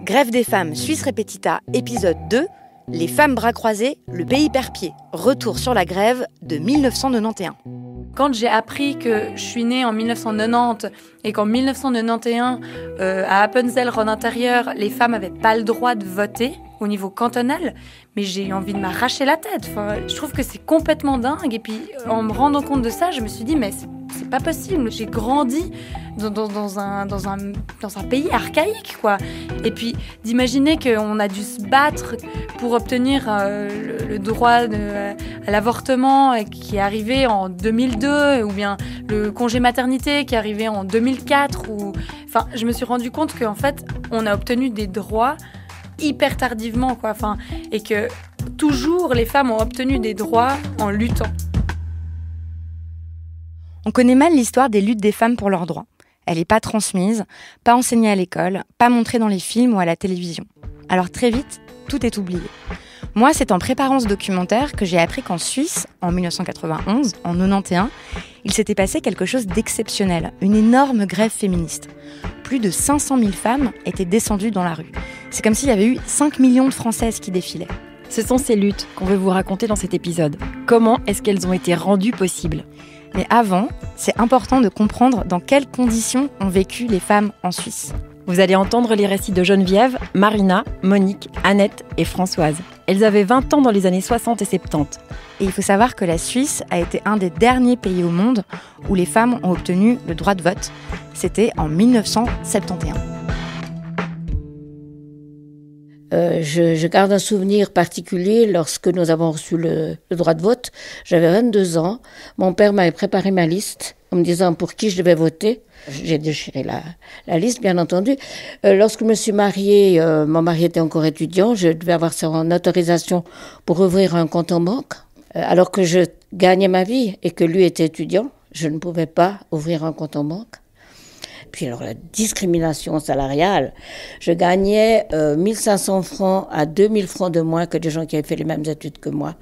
Grève des femmes Suisse Repetita, épisode 2, les femmes bras croisés, le pays perd pied. Retour sur la grève de 1991. Quand j'ai appris que je suis née en 1990 et qu'en 1991, à Appenzell, Rhône-Intérieur, les femmes n'avaient pas le droit de voter au niveau cantonal, mais j'ai eu envie de m'arracher la tête. Enfin, je trouve que c'est complètement dingue. Et puis, en me rendant compte de ça, je me suis dit, mais c'est pas possible. J'ai grandi dans un pays archaïque, quoi. Et puis, d'imaginer qu'on a dû se battre pour obtenir le droit à l'avortement qui est arrivé en 2002, ou bien le congé maternité qui est arrivé en 2004. Enfin, je me suis rendu compte qu'en fait, on a obtenu des droits hyper tardivement, quoi. Enfin, et que toujours les femmes ont obtenu des droits en luttant. On connaît mal l'histoire des luttes des femmes pour leurs droits. Elle n'est pas transmise, pas enseignée à l'école, pas montrée dans les films ou à la télévision. Alors très vite, tout est oublié. Moi, c'est en préparant ce documentaire que j'ai appris qu'en Suisse, en 1991, en 91, il s'était passé quelque chose d'exceptionnel, une énorme grève féministe. Plus de 500 000 femmes étaient descendues dans la rue. C'est comme s'il y avait eu 5 millions de Françaises qui défilaient. Ce sont ces luttes qu'on veut vous raconter dans cet épisode. Comment est-ce qu'elles ont été rendues possibles ? Mais avant, c'est important de comprendre dans quelles conditions ont vécu les femmes en Suisse. Vous allez entendre les récits de Geneviève, Marina, Monique, Annette et Françoise. Elles avaient 20 ans dans les années 60 et 70. Et il faut savoir que la Suisse a été un des derniers pays au monde où les femmes ont obtenu le droit de vote. C'était en 1971. Je garde un souvenir particulier lorsque nous avons reçu le droit de vote. J'avais 22 ans. Mon père m'avait préparé ma liste en me disant pour qui je devais voter. J'ai déchiré la liste, bien entendu. Lorsque je me suis mariée, mon mari était encore étudiant. Je devais avoir son autorisation pour ouvrir un compte en banque. Alors que je gagnais ma vie et que lui était étudiant, je ne pouvais pas ouvrir un compte en banque. Puis alors la discrimination salariale, je gagnais 1500 francs à 2000 francs de moins que des gens qui avaient fait les mêmes études que moi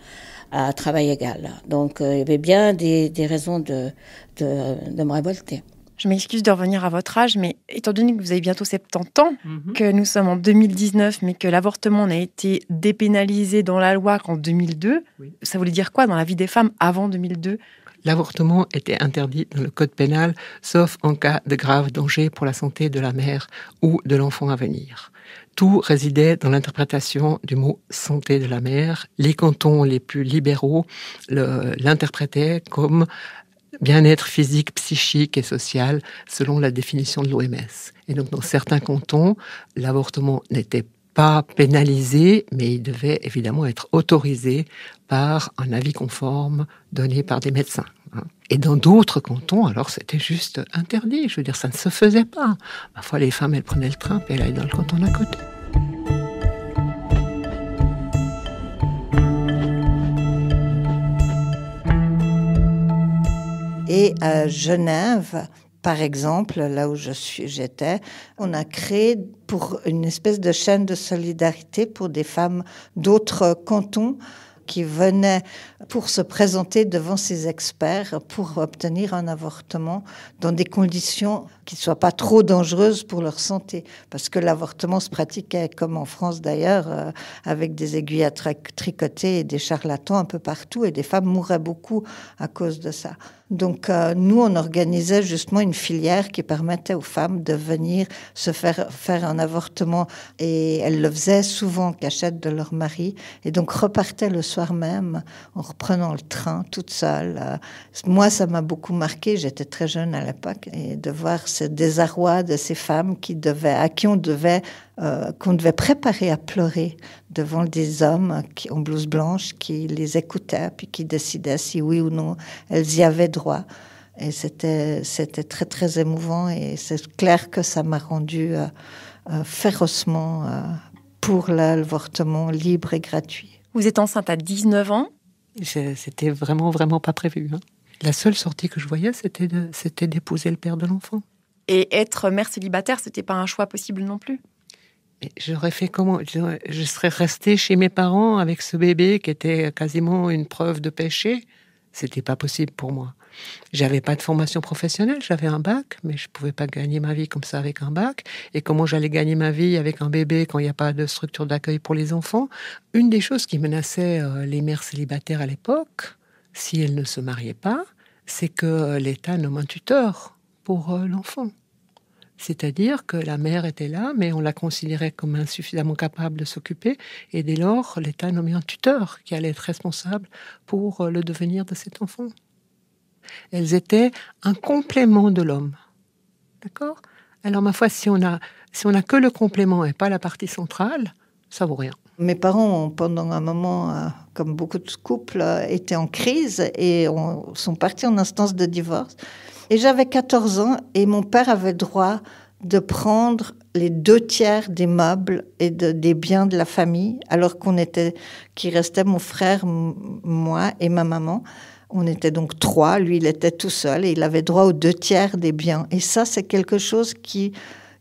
à travail égal. Donc il y avait bien des raisons de me révolter. Je m'excuse de revenir à votre âge, mais étant donné que vous avez bientôt 70 ans, que nous sommes en 2019, mais que l'avortement n'a été dépénalisé dans la loi qu'en 2002, ça voulait dire quoi dans la vie des femmes avant 2002 ? L'avortement était interdit dans le code pénal, sauf en cas de grave danger pour la santé de la mère ou de l'enfant à venir. Tout résidait dans l'interprétation du mot « santé de la mère ». Les cantons les plus libéraux l'interprétaient comme bien-être physique, psychique et social, selon la définition de l'OMS. Et donc, dans certains cantons, l'avortement n'était pas pénalisé, mais il devait évidemment être autorisé par un avis conforme donné par des médecins. Et dans d'autres cantons, alors c'était juste interdit. Je veux dire, ça ne se faisait pas. Parfois, les femmes, elles prenaient le train et elles allaient dans le canton d'à côté. Et à Genève, par exemple, là où j'étais, on a créé pour une espèce de chaîne de solidarité pour des femmes d'autres cantons qui venaient pour se présenter devant ces experts pour obtenir un avortement dans des conditions qui ne soient pas trop dangereuses pour leur santé. Parce que l'avortement se pratiquait, comme en France d'ailleurs, avec des aiguilles à tricoter et des charlatans un peu partout, et des femmes mouraient beaucoup à cause de ça. Donc nous, on organisait justement une filière qui permettait aux femmes de venir se faire un avortement, et elles le faisaient souvent en cachette de leur mari, et donc repartaient le soir même en reprenant le train toute seule. Moi, ça m'a beaucoup marqué, j'étais très jeune à l'époque, et de voir ce désarroi de ces femmes qu'on devait préparer à pleurer devant des hommes en blouse blanche qui les écoutaient puis qui décidaient si oui ou non elles y avaient droit. Et c'était très très émouvant, et c'est clair que ça m'a rendue férocement pour l'avortement libre et gratuit. Vous êtes enceinte à 19 ans ? C'était vraiment pas prévu. La seule sortie que je voyais, c'était d'épouser le père de l'enfant. Et être mère célibataire, c'était pas un choix possible non plus ? Et j'aurais fait comment ? Je serais restée chez mes parents avec ce bébé qui était quasiment une preuve de péché. C'était pas possible pour moi. J'avais pas de formation professionnelle, j'avais un bac, mais je pouvais pas gagner ma vie comme ça avec un bac. Et comment j'allais gagner ma vie avec un bébé quand il n'y a pas de structure d'accueil pour les enfants? Une des choses qui menaçait les mères célibataires à l'époque, si elles ne se mariaient pas, c'est que l'État nomme un tuteur pour l'enfant. C'est-à-dire que la mère était là, mais on la considérait comme insuffisamment capable de s'occuper. Et dès lors, l'État nommait un tuteur qui allait être responsable pour le devenir de cet enfant. Elles étaient un complément de l'homme. D'accord ? Alors, ma foi, si on a que le complément et pas la partie centrale, ça vaut rien. Mes parents, pendant un moment, comme beaucoup de couples, étaient en crise et sont partis en instance de divorce. Et j'avais 14 ans et mon père avait droit de prendre les 2/3 des meubles et des biens de la famille, alors qu'il restait mon frère, moi et ma maman. On était donc 3, lui il était tout seul et il avait droit aux 2/3 des biens. Et ça, c'est quelque chose qui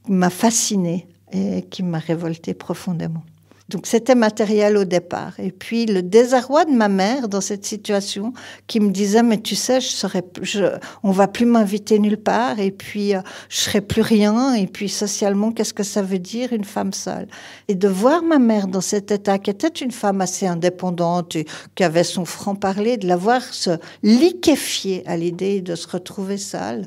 m'a fascinée et qui m'a révoltée profondément. Donc c'était matériel au départ. Et puis le désarroi de ma mère dans cette situation qui me disait « mais tu sais, on va plus m'inviter nulle part et puis je serai plus rien et puis socialement, qu'est-ce que ça veut dire une femme seule ?» Et de voir ma mère dans cet état, qui était une femme assez indépendante et qui avait son franc-parler, de la voir se liquéfier à l'idée de se retrouver seule.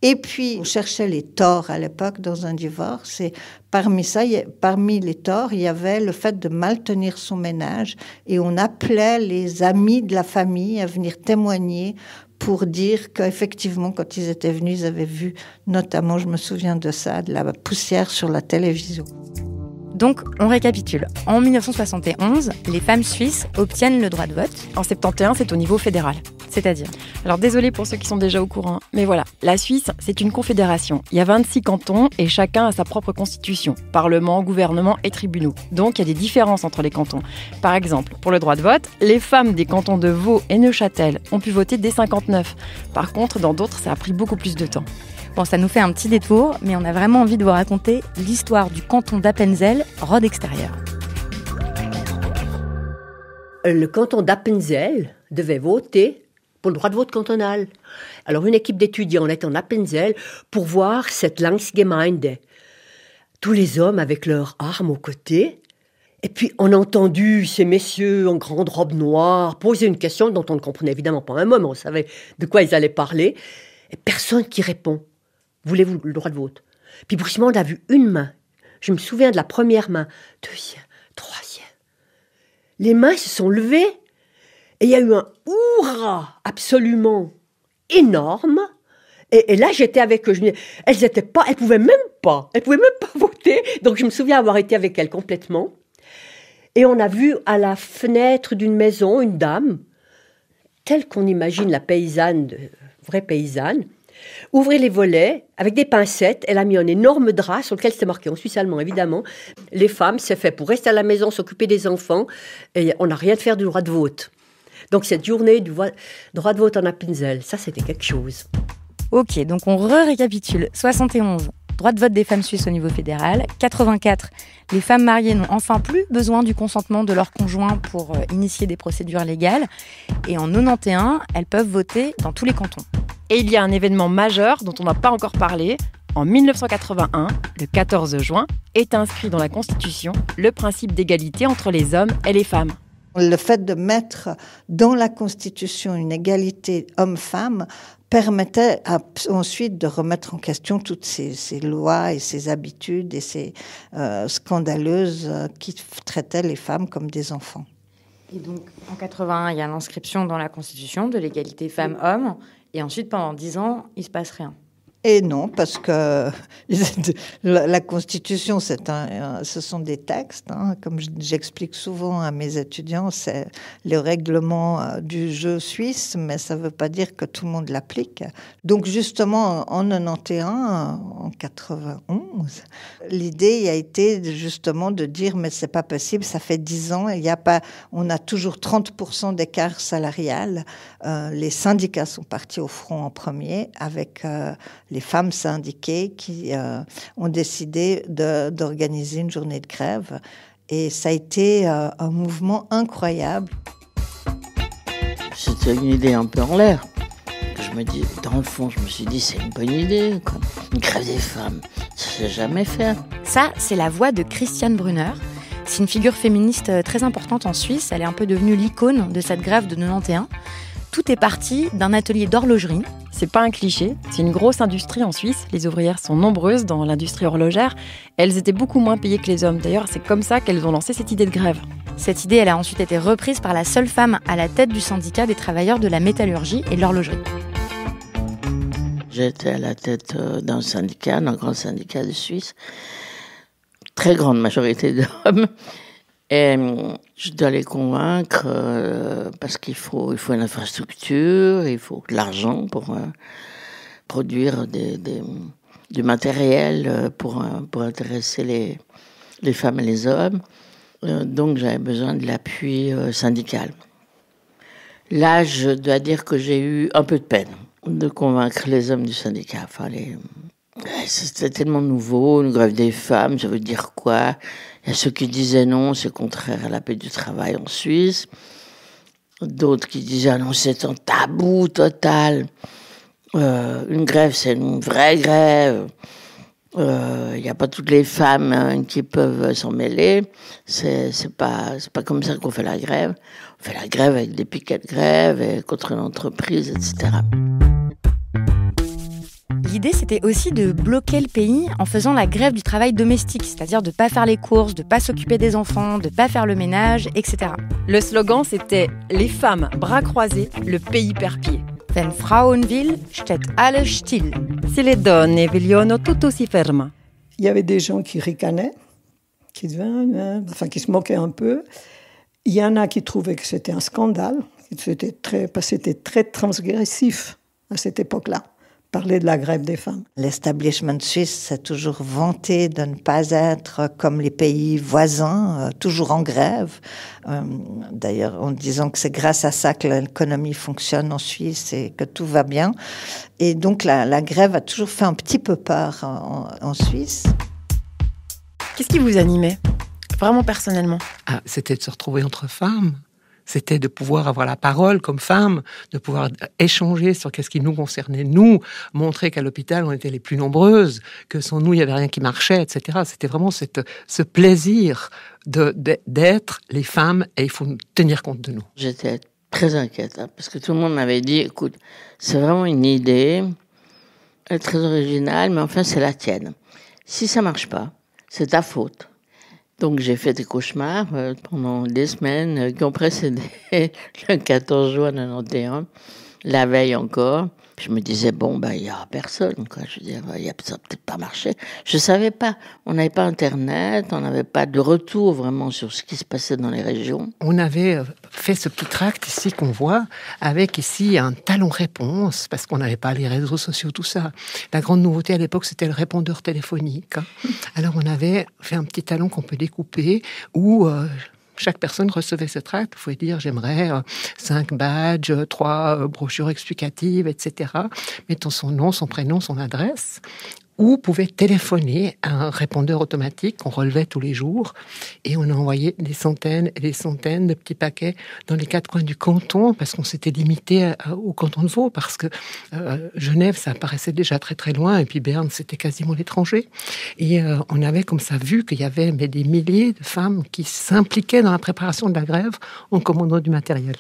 Et puis, on cherchait les torts à l'époque dans un divorce. Et parmi les torts, il y avait le fait de mal tenir son ménage. Et on appelait les amis de la famille à venir témoigner pour dire qu'effectivement, quand ils étaient venus, ils avaient vu, notamment, je me souviens de ça, de la poussière sur la télévision. Donc, on récapitule. En 1971, les femmes suisses obtiennent le droit de vote. En 71, c'est au niveau fédéral. C'est-à-dire ? Alors, désolé pour ceux qui sont déjà au courant, mais voilà, la Suisse, c'est une confédération. Il y a 26 cantons et chacun a sa propre constitution, parlement, gouvernement et tribunaux. Donc, il y a des différences entre les cantons. Par exemple, pour le droit de vote, les femmes des cantons de Vaud et Neuchâtel ont pu voter dès 59. Par contre, dans d'autres, ça a pris beaucoup plus de temps. Bon, ça nous fait un petit détour, mais on a vraiment envie de vous raconter l'histoire du canton d'Appenzell, Rhodes extérieur. Le canton d'Appenzell devait voter pour le droit de vote cantonal. Alors, une équipe d'étudiants est en Appenzell pour voir cette Landsgemeinde. Tous les hommes avec leurs armes aux côtés. Et puis, on a entendu ces messieurs en grande robe noire poser une question dont on ne comprenait évidemment pas un mot, mais on savait de quoi ils allaient parler. Et personne qui répond. Voulez-vous le droit de vote? Puis brusquement, on a vu une main. Je me souviens de la première main, deuxième, troisième. Les mains se sont levées et il y a eu un hurrah absolument énorme. Et là, j'étais avec eux. Elles pouvaient même pas voter. Donc, je me souviens avoir été avec elles complètement. Et on a vu à la fenêtre d'une maison une dame, telle qu'on imagine la paysanne, vraie paysanne, ouvrir les volets avec des pincettes. Elle a mis un énorme drap sur lequel c'était marqué en suisse allemand, évidemment. Les femmes, c'est fait pour rester à la maison, s'occuper des enfants. Et on n'a rien de faire du droit de vote. Donc, cette journée du droit de vote en Appenzell, ça, c'était quelque chose. Ok, donc on récapitule. 71, droit de vote des femmes suisses au niveau fédéral. 84, les femmes mariées n'ont enfin plus besoin du consentement de leur conjoint pour initier des procédures légales. Et en 91, elles peuvent voter dans tous les cantons. Et il y a un événement majeur dont on n'a pas encore parlé. En 1981, le 14 juin, est inscrit dans la Constitution le principe d'égalité entre les hommes et les femmes. Le fait de mettre dans la Constitution une égalité homme-femme permettait ensuite de remettre en question toutes ces lois et ces habitudes et ces scandaleuses qui traitaient les femmes comme des enfants. Et donc, en 81, il y a l'inscription dans la Constitution de l'égalité femmes-hommes. Et ensuite, pendant 10 ans, il ne se passe rien. Et non, parce que la Constitution, ce sont des textes. Hein. Comme j'explique souvent à mes étudiants, c'est le règlement du jeu suisse, mais ça ne veut pas dire que tout le monde l'applique. Donc justement, en 91, en 91, l'idée a été justement de dire, mais c'est pas possible, ça fait 10 ans, on a toujours 30% d'écart salarial. Les syndicats sont partis au front en premier avec les femmes syndiquées qui ont décidé d'organiser une journée de grève. Et ça a été un mouvement incroyable. C'était une idée un peu en l'air. Je dans le fond, je me suis dit, c'est une bonne idée, quoi. Une grève des femmes, ça s'est jamais fait. Ça, c'est la voix de Christiane Brunner. C'est une figure féministe très importante en Suisse. Elle est un peu devenue l'icône de cette grève de 91. Tout est parti d'un atelier d'horlogerie. C'est pas un cliché, c'est une grosse industrie en Suisse. Les ouvrières sont nombreuses dans l'industrie horlogère. Elles étaient beaucoup moins payées que les hommes. D'ailleurs, c'est comme ça qu'elles ont lancé cette idée de grève. Cette idée, elle a ensuite été reprise par la seule femme à la tête du syndicat des travailleurs de la métallurgie et de l'horlogerie. J'étais à la tête d'un syndicat, d'un grand syndicat de Suisse. Très grande majorité d'hommes. Et je dois les convaincre parce qu'il faut une infrastructure, il faut de l'argent pour produire du matériel pour intéresser les femmes et les hommes. Donc j'avais besoin de l'appui syndical. Là, je dois dire que j'ai eu un peu de peine de convaincre les hommes du syndicat. Enfin, c'était tellement nouveau, une grève des femmes, ça veut dire quoi ? Il y a ceux qui disaient non, c'est contraire à la paix du travail en Suisse. D'autres qui disaient non, c'est un tabou total. Une grève, c'est une vraie grève. Il n'y a pas toutes les femmes qui peuvent s'en mêler. C'est pas comme ça qu'on fait la grève. On fait la grève avec des piquets de grève et contre une entreprise, etc. L'idée, c'était aussi de bloquer le pays en faisant la grève du travail domestique, c'est-à-dire de ne pas faire les courses, de ne pas s'occuper des enfants, de ne pas faire le ménage, etc. Le slogan, c'était « Les femmes, bras croisés, le pays perd pied ». Wenn Frauen will, steht alles still. Si le donne vogliono, tutto si ferma. Il y avait des gens qui ricanaient, qui se moquaient un peu. Il y en a qui trouvaient que c'était un scandale, parce que c'était très transgressif à cette époque-là. Parler de la grève des femmes. L'establishment suisse s'est toujours vanté de ne pas être comme les pays voisins, toujours en grève. D'ailleurs, en disant que c'est grâce à ça que l'économie fonctionne en Suisse et que tout va bien. Et donc, la grève a toujours fait un petit peu peur en Suisse. Qu'est-ce qui vous animait, vraiment personnellement ? C'était de se retrouver entre femmes. C'était de pouvoir avoir la parole comme femme, de pouvoir échanger sur qu'est-ce qui nous concernait, nous, montrer qu'à l'hôpital, on était les plus nombreuses, que sans nous, il n'y avait rien qui marchait, etc. C'était vraiment ce plaisir d'être les femmes et il faut tenir compte de nous. J'étais très inquiète parce que tout le monde m'avait dit, écoute, c'est vraiment une idée, elle est très originale, mais enfin, c'est la tienne. Si ça ne marche pas, c'est ta faute. Donc j'ai fait des cauchemars pendant des semaines qui ont précédé le 14 juin 91, la veille encore. Je me disais, il n'y aura personne, quoi. Je disais, ça va peut-être pas marcher. Je savais pas. On n'avait pas Internet, on n'avait pas de retour vraiment sur ce qui se passait dans les régions. On avait fait ce petit tract ici qu'on voit, avec ici un talon réponse, parce qu'on n'avait pas les réseaux sociaux, tout ça. La grande nouveauté à l'époque, c'était le répondeur téléphonique. Alors on avait fait un petit talon qu'on peut découper, où... chaque personne recevait ce tract. Vous pouvez dire, j'aimerais 5 badges, 3 brochures explicatives, etc. Mettant son nom, son prénom, son adresse. Ou pouvait téléphoner à un répondeur automatique qu'on relevait tous les jours. Et on a envoyé des centaines et des centaines de petits paquets dans les 4 coins du canton, parce qu'on s'était limité au canton de Vaud, parce que Genève, ça paraissait déjà très très loin, et puis Berne, c'était quasiment l'étranger. Et on avait comme ça vu qu'il y avait des milliers de femmes qui s'impliquaient dans la préparation de la grève en commandant du matériel.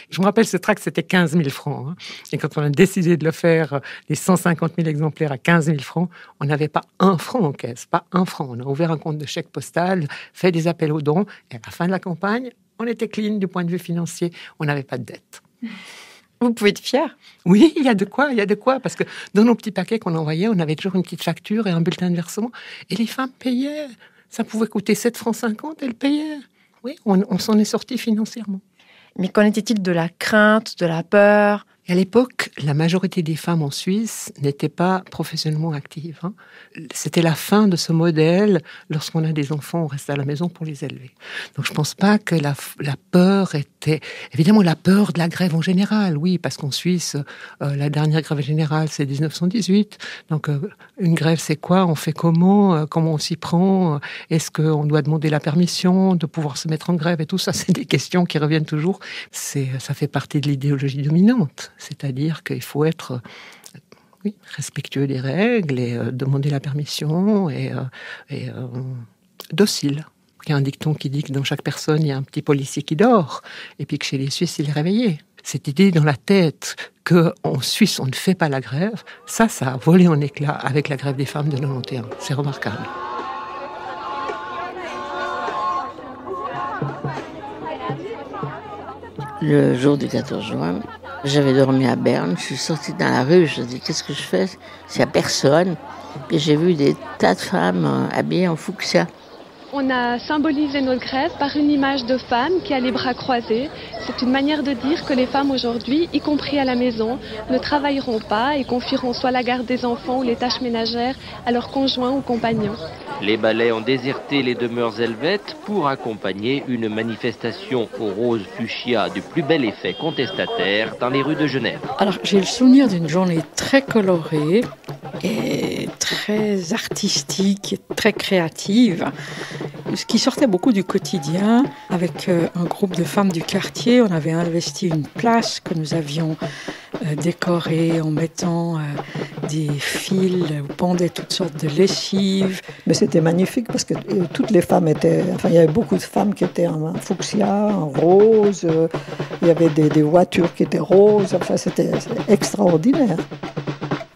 Je me rappelle, ce tract, c'était 15 000 francs. Et quand on a décidé de le faire, les 150 000 exemplaires à 15 000 francs, on n'avait pas un franc en caisse, pas un franc. On a ouvert un compte de chèque postal, fait des appels aux dons, et à la fin de la campagne, on était clean du point de vue financier. On n'avait pas de dette. Vous pouvez être fier. Oui, il y a de quoi, parce que dans nos petits paquets qu'on envoyait, on avait toujours une petite facture et un bulletin de versement, et les femmes payaient. Ça pouvait coûter 7,50 francs, elles payaient. Oui, on s'en est sorti financièrement. Mais qu'en était-il de la crainte, de la peur ? Et à l'époque, la majorité des femmes en Suisse n'étaient pas professionnellement actives. C'était la fin de ce modèle. Lorsqu'on a des enfants, on reste à la maison pour les élever. Donc je ne pense pas que la peur était... Évidemment, la peur de la grève en général, oui, parce qu'en Suisse, la dernière grève générale, c'est 1918. Donc une grève, c'est quoi ? On fait comment on s'y prend ? Est-ce qu'on doit demander la permission de pouvoir se mettre en grève et tout ça ? C'est des questions qui reviennent toujours. Ça fait partie de l'idéologie dominante. c'est-à-dire qu'il faut être respectueux des règles et demander la permission et docile. Il y a un dicton qui dit que dans chaque personne, il y a un petit policier qui dort, et puis que chez les Suisses, il est réveillé. Cette idée dans la tête qu'en Suisse, on ne fait pas la grève, ça a volé en éclats avec la grève des femmes de 91. C'est remarquable. Le jour du 14 juin, j'avais dormi à Berne, je suis sortie dans la rue, je me dis qu'est-ce que je fais s'il n'y a personne. Et j'ai vu des tas de femmes habillées en fuchsia. On a symbolisé notre grève par une image de femme qui a les bras croisés. C'est une manière de dire que les femmes aujourd'hui, y compris à la maison, ne travailleront pas et confieront soit la garde des enfants ou les tâches ménagères à leurs conjoints ou compagnons. Les balais ont déserté les demeures helvètes pour accompagner une manifestation au rose fuchsia du plus bel effet contestataire dans les rues de Genève. Alors j'ai le souvenir d'une journée très colorée et très artistique et très créative, ce qui sortait beaucoup du quotidien. Avec un groupe de femmes du quartier, on avait investi une place que nous avions décorée en mettant des fils où pendaient toutes sortes de lessives. Mais c'était magnifique parce que toutes les femmes étaient... Enfin, il y avait beaucoup de femmes qui étaient en fuchsia, en rose. Il y avait des voitures qui étaient roses. Enfin, c'était extraordinaire.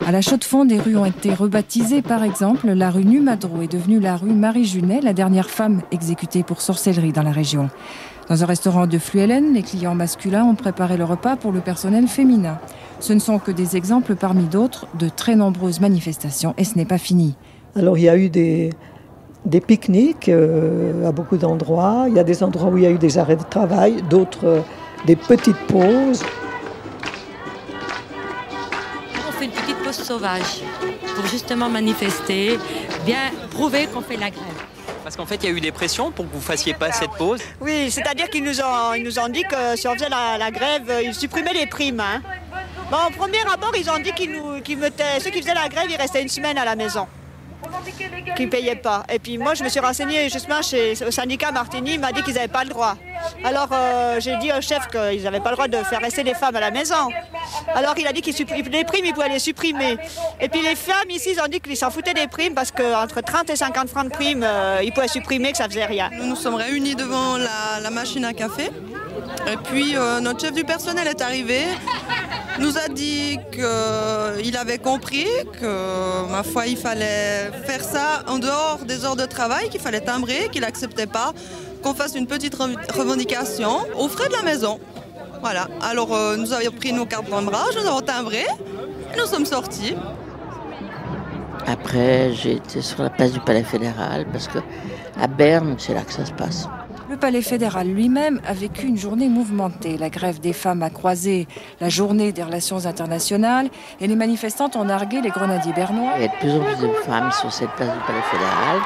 À la Chaux-de-Fonds, des rues ont été rebaptisées. Par exemple, la rue Numadreau est devenue la rue Marie-Junet, la dernière femme exécutée pour sorcellerie dans la région. Dans un restaurant de Fluellen, les clients masculins ont préparé le repas pour le personnel féminin. Ce ne sont que des exemples parmi d'autres de très nombreuses manifestations et ce n'est pas fini. Alors il y a eu des pique-niques à beaucoup d'endroits. Il y a des endroits où il y a eu des arrêts de travail, d'autres des petites pauses. On fait une petite pause sauvage pour justement manifester, bien prouver qu'on fait la grève. Parce qu'en fait, il y a eu des pressions pour que vous ne fassiez pas cette pause. Oui, c'est-à-dire qu'ils nous ont dit que si on faisait la grève, ils supprimaient les primes. Hein. Bon, au premier abord, ils ont dit ceux qui faisaient la grève, ils restaient une semaine à la maison, qu'ils ne payaient pas. Et puis moi, je me suis renseignée justement au syndicat Martini, il m'a dit qu'ils n'avaient pas le droit. Alors j'ai dit au chef qu'ils n'avaient pas le droit de faire rester les femmes à la maison. Alors il a dit les primes, ils pouvaient les supprimer. Et puis les femmes ici, ils ont dit qu'ils s'en foutaient des primes parce qu'entre 30 et 50 francs de primes, ils pouvaient supprimer, que ça faisait rien. Nous nous sommes réunis devant la machine à café. Et puis notre chef du personnel est arrivé, nous a dit qu'il avait compris que, ma foi, il fallait faire ça en dehors des heures de travail, qu'il fallait timbrer, qu'il n'acceptait pas qu'on fasse une petite revendication aux frais de la maison. Voilà, alors nous avions pris nos cartes dans le bras, nous avons timbré, et nous sommes sortis. Après, j'ai été sur la place du Palais fédéral, parce qu'à Berne, c'est là que ça se passe. Le Palais fédéral lui-même a vécu une journée mouvementée. La grève des femmes a croisé la journée des relations internationales et les manifestantes ont nargué les grenadiers bernois. Il y a de plus en plus de femmes sur cette place du Palais fédéral.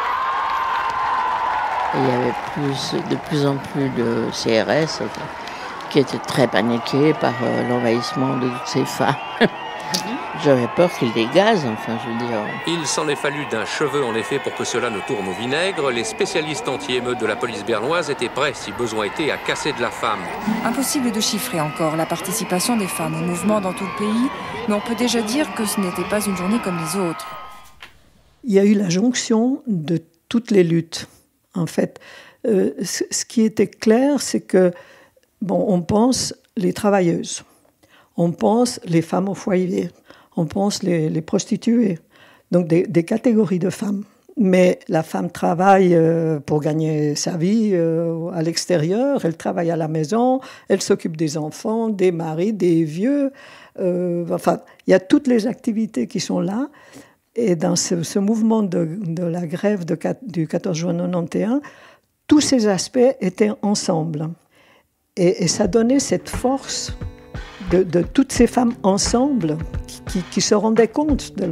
Et il y avait de plus en plus de CRS qui étaient très paniqués par l'envahissement de toutes ces femmes. J'avais peur qu'ils dégazent, enfin je veux dire. Il s'en est fallu d'un cheveu en effet pour que cela ne tourne au vinaigre. Les spécialistes anti-émeutes de la police bernoise étaient prêts, si besoin était, à casser de la femme. Impossible de chiffrer encore la participation des femmes au mouvement dans tout le pays, mais on peut déjà dire que ce n'était pas une journée comme les autres. Il y a eu la jonction de toutes les luttes. En fait, ce qui était clair, c'est que, on pense les travailleuses, on pense les femmes au foyer, on pense les prostituées, donc des catégories de femmes. Mais la femme travaille pour gagner sa vie à l'extérieur, elle travaille à la maison, elle s'occupe des enfants, des maris, des vieux. Enfin, il y a toutes les activités qui sont là. Et dans ce mouvement de la grève du 14 juin 91, tous ces aspects étaient ensemble. Et ça donnait cette force de toutes ces femmes ensemble qui se rendaient compte de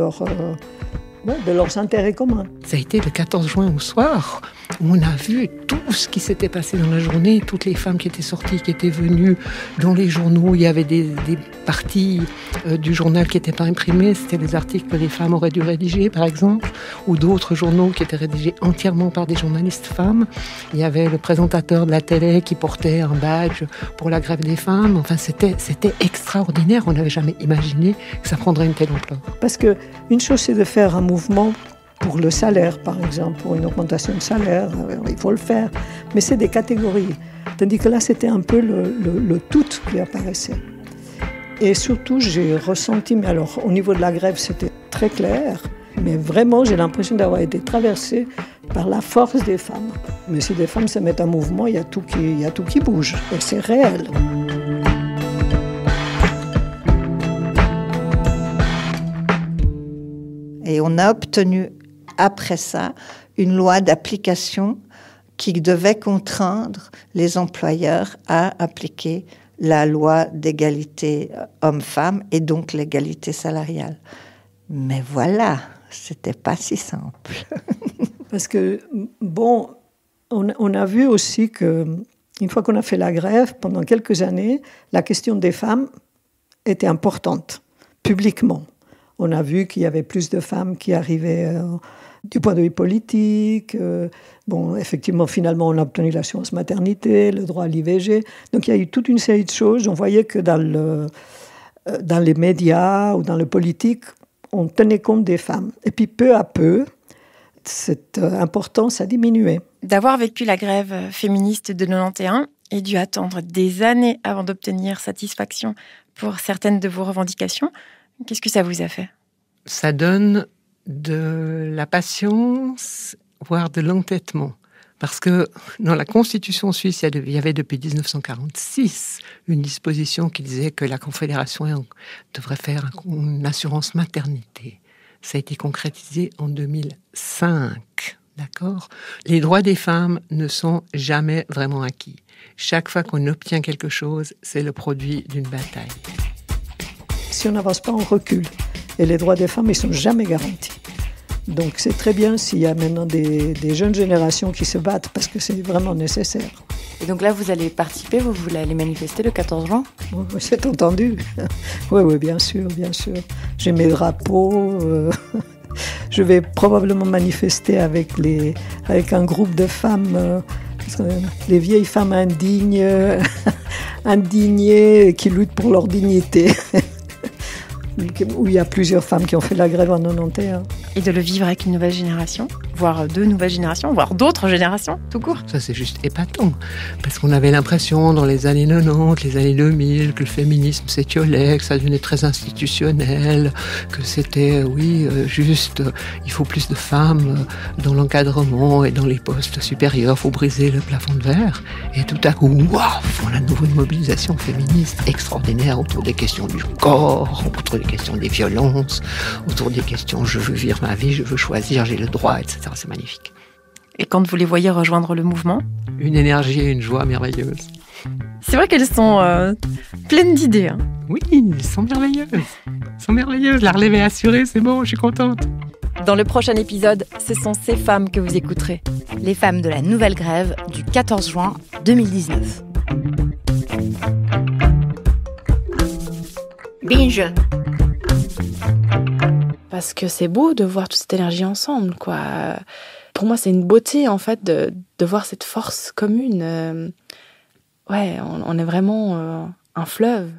leurs intérêts communs. Ça a été le 14 juin au soir où on a vu tout ce qui s'était passé dans la journée, toutes les femmes qui étaient sorties, qui étaient venues dans les journaux. Il y avait des parties du journal qui n'étaient pas imprimées, c'était des articles que les femmes auraient dû rédiger, par exemple, ou d'autres journaux qui étaient rédigés entièrement par des journalistes femmes. Il y avait le présentateur de la télé qui portait un badge pour la grève des femmes. Enfin, c'était extraordinaire. On n'avait jamais imaginé que ça prendrait une telle ampleur. Parce qu'une chose, c'est de faire un mouvement pour le salaire, par exemple, pour une augmentation de salaire, il faut le faire. Mais c'est des catégories. Tandis que là, c'était un peu le tout qui apparaissait. Et surtout, j'ai ressenti, mais alors au niveau de la grève, c'était très clair, mais vraiment, j'ai l'impression d'avoir été traversée par la force des femmes. Mais si des femmes se mettent en mouvement, il y a tout qui bouge, et c'est réel. Et on a obtenu, après ça, une loi d'application qui devait contraindre les employeurs à appliquer la loi d'égalité homme-femme et donc l'égalité salariale. Mais voilà, c'était pas si simple. Parce que, bon, on a vu aussi qu'une fois qu'on a fait la grève, pendant quelques années, la question des femmes était importante, publiquement. On a vu qu'il y avait plus de femmes qui arrivaient du point de vue politique. Bon, effectivement, finalement, on a obtenu l'assurance maternité, le droit à l'IVG. Donc, il y a eu toute une série de choses. On voyait que dans les médias ou dans le politique, on tenait compte des femmes. Et puis, peu à peu, cette importance a diminué. D'avoir vécu la grève féministe de 91 et dû attendre des années avant d'obtenir satisfaction pour certaines de vos revendications, qu'est-ce que ça vous a fait ? Ça donne de la patience, voire de l'entêtement. Parce que dans la Constitution suisse, il y avait depuis 1946 une disposition qui disait que la Confédération devrait faire une assurance maternité. Ça a été concrétisé en 2005, d'accord ? Les droits des femmes ne sont jamais vraiment acquis. Chaque fois qu'on obtient quelque chose, c'est le produit d'une bataille. Si on n'avance pas, on recule. Et les droits des femmes, ils ne sont jamais garantis. Donc c'est très bien s'il y a maintenant des jeunes générations qui se battent parce que c'est vraiment nécessaire. Et donc là, vous allez participer, vous voulez aller manifester le 14 juin ? Oui, c'est entendu. Oui, bien sûr, bien sûr. J'ai mes drapeaux. Je vais probablement manifester avec un groupe de femmes, les vieilles femmes indignées qui luttent pour leur dignité. Où il y a plusieurs femmes qui ont fait la grève en 91. Et de le vivre avec une nouvelle génération, voire deux nouvelles générations, voire d'autres générations, tout court. Ça, c'est juste épatant. Parce qu'on avait l'impression, dans les années 90, les années 2000, que le féminisme s'étiolait, que ça devenait très institutionnel, que c'était, juste, il faut plus de femmes dans l'encadrement et dans les postes supérieurs, il faut briser le plafond de verre. Et tout à coup, on a de nouveau une mobilisation féministe extraordinaire autour des questions du corps, autour des questions des violences, autour des questions je veux vivre ma vie, je veux choisir, j'ai le droit, etc. C'est magnifique. Et quand vous les voyez rejoindre le mouvement ? Une énergie et une joie merveilleuses. C'est vrai qu'elles sont pleines d'idées. Hein. Oui, elles sont merveilleuses. La relève est assurée, c'est bon, je suis contente. Dans le prochain épisode, ce sont ces femmes que vous écouterez. Les femmes de la nouvelle grève du 14 juin 2019. Binge. Parce que c'est beau de voir toute cette énergie ensemble, quoi. Pour moi, c'est une beauté, en fait, de voir cette force commune. On est vraiment un fleuve.